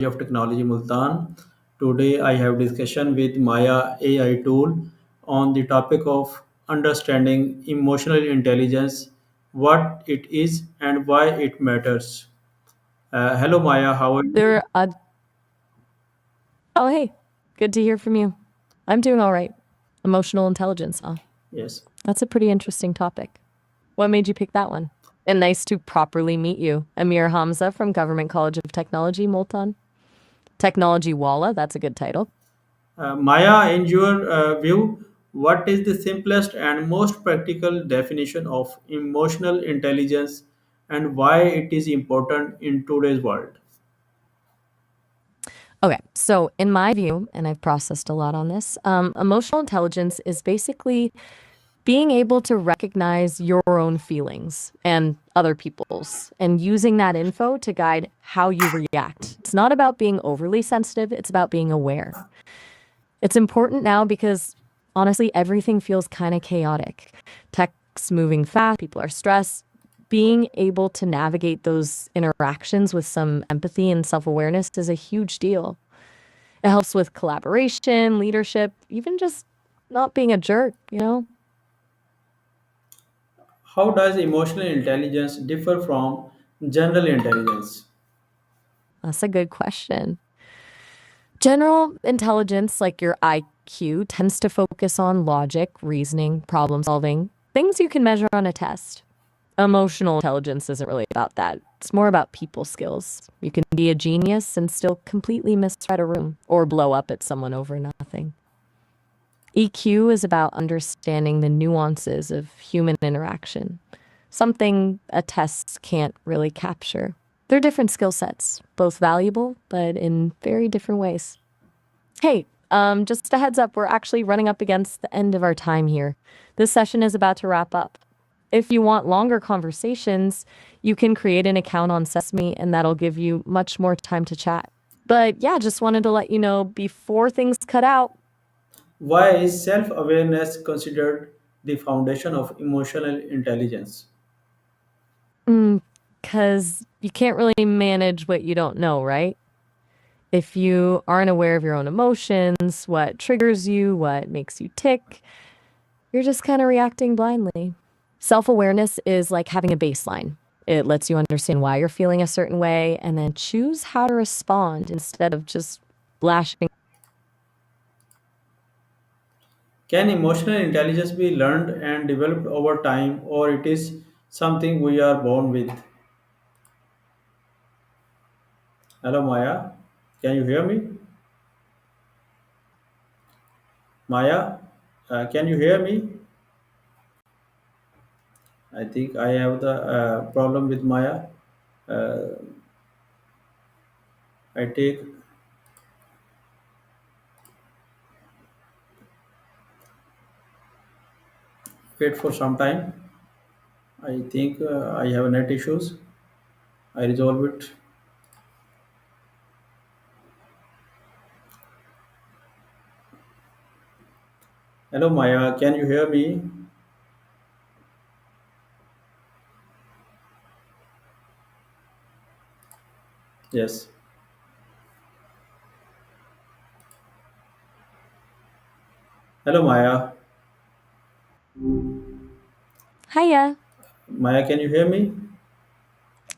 of Technology Multan. Today I have discussion with Maya AI tool on the topic of understanding emotional intelligence, what it is and why it matters. Hello Maya, how are you? There, oh, hey, good to hear from you. I'm doing all right. Emotional intelligence, huh? Yes. That's a pretty interesting topic. What made you pick that one? And nice to properly meet you. Amir Hamza from Government College of Technology, Multan. EducationWala, that's a good title. Maya, in your view, what is the simplest and most practical definition of emotional intelligence and why it is important in today's world? Okay, so in my view, and I've processed a lot on this, emotional intelligence is basically being able to recognize your own feelings and other people's and using that info to guide how you react. It's not about being overly sensitive, it's about being aware. It's important now because honestly, everything feels kind of chaotic. Tech's moving fast, people are stressed. Being able to navigate those interactions with some empathy and self awareness is a huge deal. It helps with collaboration, leadership, even just not being a jerk. How does emotional intelligence differ from general intelligence? That's a good question. General intelligence, like your IQ, tends to focus on logic, reasoning, problem solving, things you can measure on a test. Emotional intelligence isn't really about that. It's more about people skills. You can be a genius and still completely misread a room or blow up at someone over nothing. EQ is about understanding the nuances of human interaction, something a test can't really capture. They're different skill sets, both valuable, but in very different ways. Hey, just a heads up, we're actually running up against the end of our time here. This session is about to wrap up. If you want longer conversations, you can create an account on Sesame and that'll give you much more time to chat. But yeah, just wanted to let you know before things cut out. Why is self awareness considered the foundation of emotional intelligence? Because you can't really manage what you don't know, right? If you aren't aware of your own emotions, what triggers you, what makes you tick, you're just kind of reacting blindly. Self awareness is like having a baseline. It lets you understand why you're feeling a certain way and then choose how to respond instead of just lashing. Can emotional intelligence be learned and developed over time, or it is something we are born with? Hello, Maya. Can you hear me? Maya, can you hear me? I think I have the problem with Maya. Uh, I take wait for some time. I think I have net issues. I resolve it. Hello, Maya. Can you hear me? Yes. Hello, Maya. Hiya. Maya, can you hear me?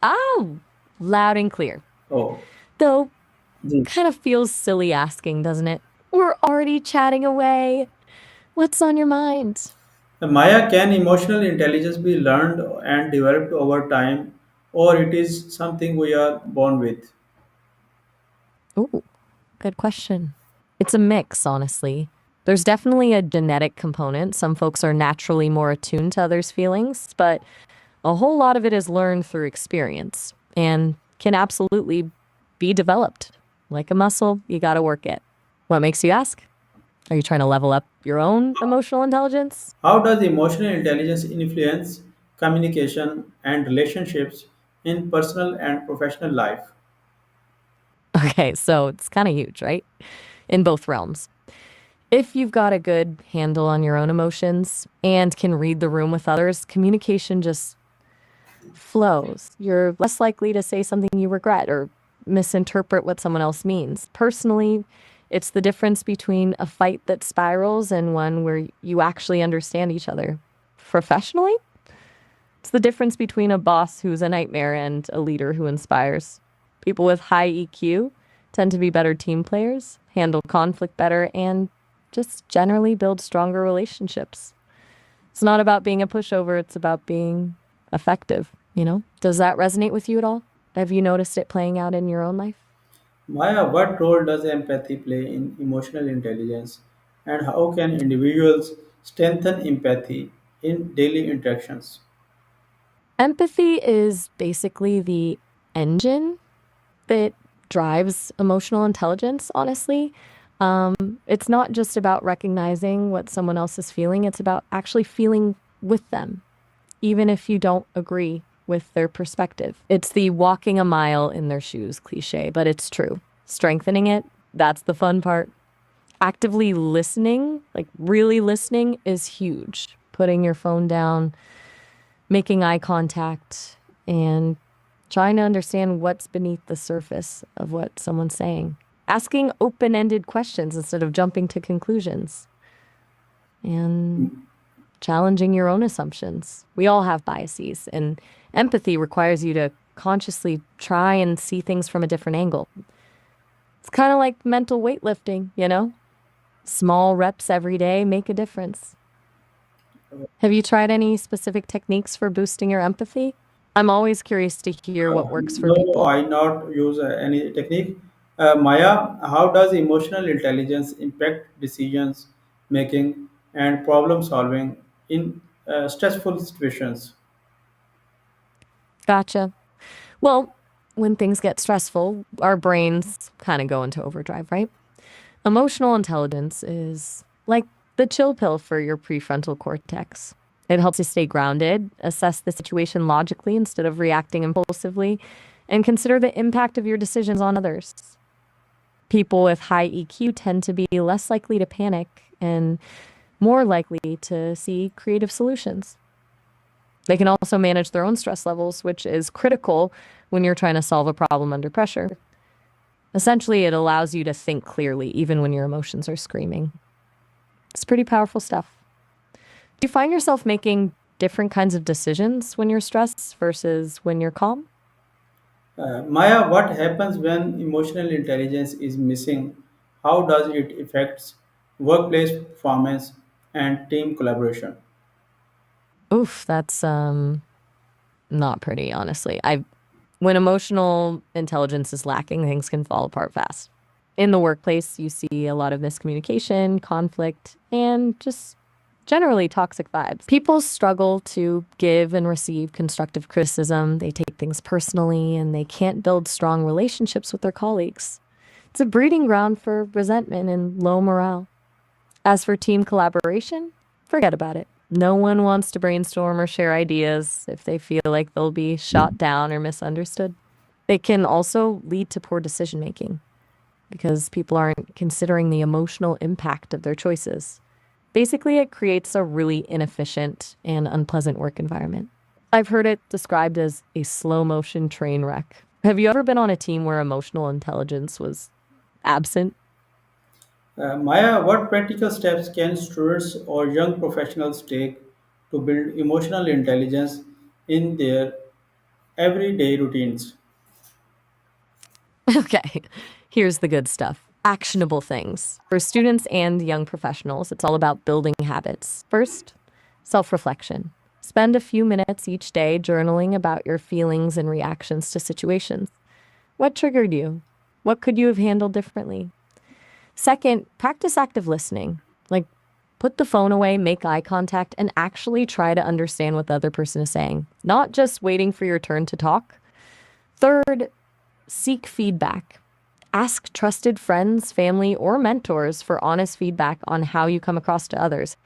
Oh, loud and clear. Oh, Though, ji. kind of feels silly asking, doesn't it? We're already chatting away. What's on your mind? Maya, can emotional intelligence be learned and developed over time, or it is something we are born with? Ooh, good question. It's a mix, honestly. There's definitely a genetic component. Some folks are naturally more attuned to others' feelings, but a whole lot of it is learned through experience and can absolutely be developed. Like a muscle, you gotta work it. What makes you ask? Are you trying to level up your own emotional intelligence? How does emotional intelligence influence communication and relationships in personal and professional life? Okay, so it's kind of huge, right? In both realms. If you've got a good handle on your own emotions and can read the room with others, communication just flows. You're less likely to say something you regret or misinterpret what someone else means. Personally, it's the difference between a fight that spirals and one where you actually understand each other. Professionally, it's the difference between a boss who's a nightmare and a leader who inspires. People with high EQ tend to be better team players, handle conflict better, and just generally build stronger relationships. It's not about being a pushover, it's about being effective, you know? Does that resonate with you at all? Have you noticed it playing out in your own life? Maya, what role does empathy play in emotional intelligence, and how can individuals strengthen empathy in daily interactions? Empathy is basically the engine that drives emotional intelligence, honestly. It's not just about recognizing what someone else is feeling, it's about actually feeling with them, even if you don't agree with their perspective. It's the walking a mile in their shoes cliche, but it's true. Strengthening it, that's the fun part. Actively listening, like really listening, is huge. Putting your phone down, making eye contact, and trying to understand what's beneath the surface of what someone's saying. Asking open ended questions instead of jumping to conclusions. And challenging your own assumptions. We all have biases, and empathy requires you to consciously try and see things from a different angle. It's kind of like mental weightlifting, you know? Small reps every day make a difference. Have you tried any specific techniques for boosting your empathy? I'm always curious to hear what works for No, people. I not use any technique. Maya, how does emotional intelligence impact decisions making and problem solving in stressful situations? Gotcha. Well, when things get stressful, our brains kind of go into overdrive, right? Emotional intelligence is like the chill pill for your prefrontal cortex. It helps you stay grounded, assess the situation logically instead of reacting impulsively, and consider the impact of your decisions on others. People with high EQ tend to be less likely to panic and more likely to see creative solutions. They can also manage their own stress levels, which is critical when you're trying to solve a problem under pressure. Essentially, it allows you to think clearly even when your emotions are screaming. It's pretty powerful stuff. Do you find yourself making different kinds of decisions when you're stressed versus when you're calm? Maya, what happens when emotional intelligence is missing? How does it affect workplace performance and team collaboration? Oof, that's not pretty, honestly. I When emotional intelligence is lacking, things can fall apart fast. In the workplace, you see a lot of miscommunication, conflict, and just generally toxic vibes. People struggle to give and receive constructive criticism. They take things personally and they can't build strong relationships with their colleagues. It's a breeding ground for resentment and low morale. As for team collaboration, forget about it. No one wants to brainstorm or share ideas if they feel like they'll be shot down or misunderstood. They can also lead to poor decision making because people aren't considering the emotional impact of their choices. Basically, it creates a really inefficient and unpleasant work environment. I've heard it described as a slow motion train wreck. Have you ever been on a team where emotional intelligence was absent? Maya, what practical steps can students or young professionals take to build emotional intelligence in their everyday routines? Okay, here's the good stuff. Actionable things. For students and young professionals, it's all about building habits. First, self reflection. Spend a few minutes each day journaling about your feelings and reactions to situations. What triggered you? What could you have handled differently? Second, practice active listening. Like, put the phone away, make eye contact, and actually try to understand what the other person is saying, not just waiting for your turn to talk. Third, seek feedback. Ask trusted friends, family, or mentors for honest feedback on how you come across to others.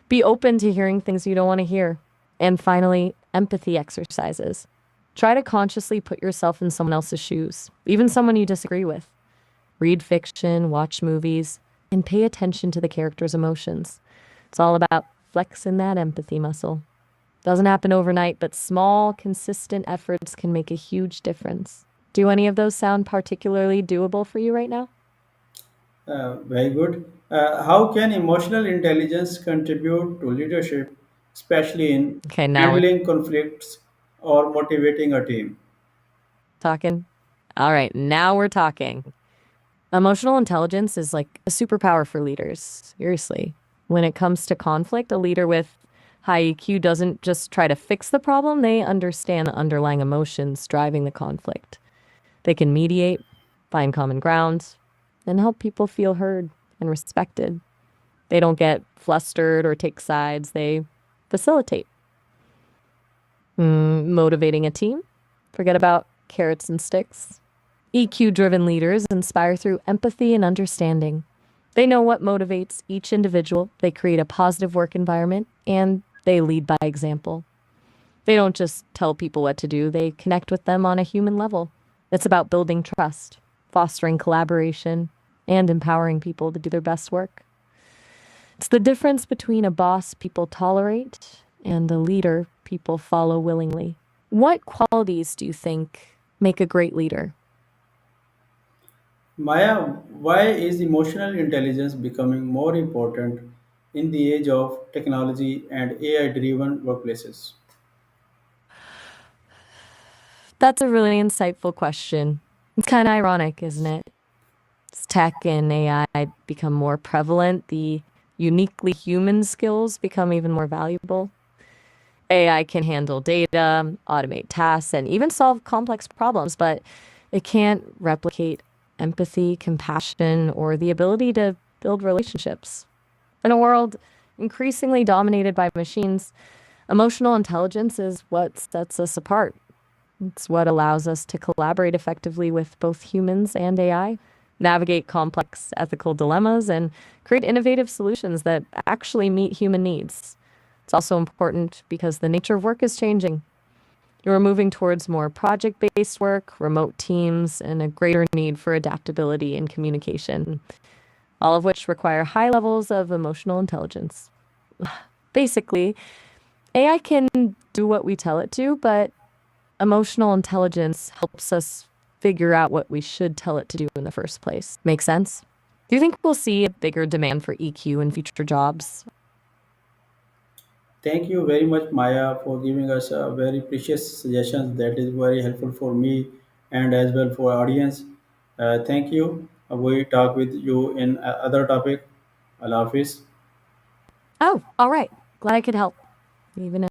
Be open to hearing things you don't want to hear. And finally, empathy exercises. Try to consciously put yourself in someone else's shoes, even someone you disagree with. Read fiction, watch movies, and pay attention to the character's emotions. It's all about flexing that empathy muscle. Doesn't happen overnight, but small, consistent efforts can make a huge difference. Do any of those sound particularly doable for you right now? Very good. How can emotional intelligence contribute to leadership, especially in Okay, now we're handling conflicts or motivating a team? talking. All right, now we're talking. Emotional intelligence is like a superpower for leaders. Seriously. When it comes to conflict, a leader with high EQ doesn't just try to fix the problem, they understand the underlying emotions driving the conflict. They can mediate, find common ground, and help people feel heard and respected. They don't get flustered or take sides, they facilitate. Motivating a team? Forget about carrots and sticks. EQ driven leaders inspire through empathy and understanding. They know what motivates each individual, they create a positive work environment, and they lead by example. They don't just tell people what to do, they connect with them on a human level. It's about building trust, fostering collaboration, and empowering people to do their best work. It's the difference between a boss people tolerate and a leader people follow willingly. What qualities do you think make a great leader? Maya, why is emotional intelligence becoming more important in the age of technology and AI driven workplaces? That's a really insightful question. It's kind of ironic, isn't it? As tech and AI become more prevalent, the uniquely human skills become even more valuable. AI can handle data, automate tasks, and even solve complex problems, but it can't replicate empathy, compassion, or the ability to build relationships. In a world increasingly dominated by machines, emotional intelligence is what sets us apart. It's what allows us to collaborate effectively with both humans and AI, navigate complex ethical dilemmas, and create innovative solutions that actually meet human needs. It's also important because the nature of work is changing. We're moving towards more project based work, remote teams, and a greater need for adaptability and communication, all of which require high levels of emotional intelligence. Basically, AI can do what we tell it to, but emotional intelligence helps us figure out what we should tell it to do in the first place. Make sense? Do you think we'll see a bigger demand for EQ in future jobs? Thank you very much, Maya, for giving us a very precious suggestions that is very helpful for me and as well for audience. Thank you. We talk with you in other topic. Allah Hafiz. Oh, all right. Glad I could help. Even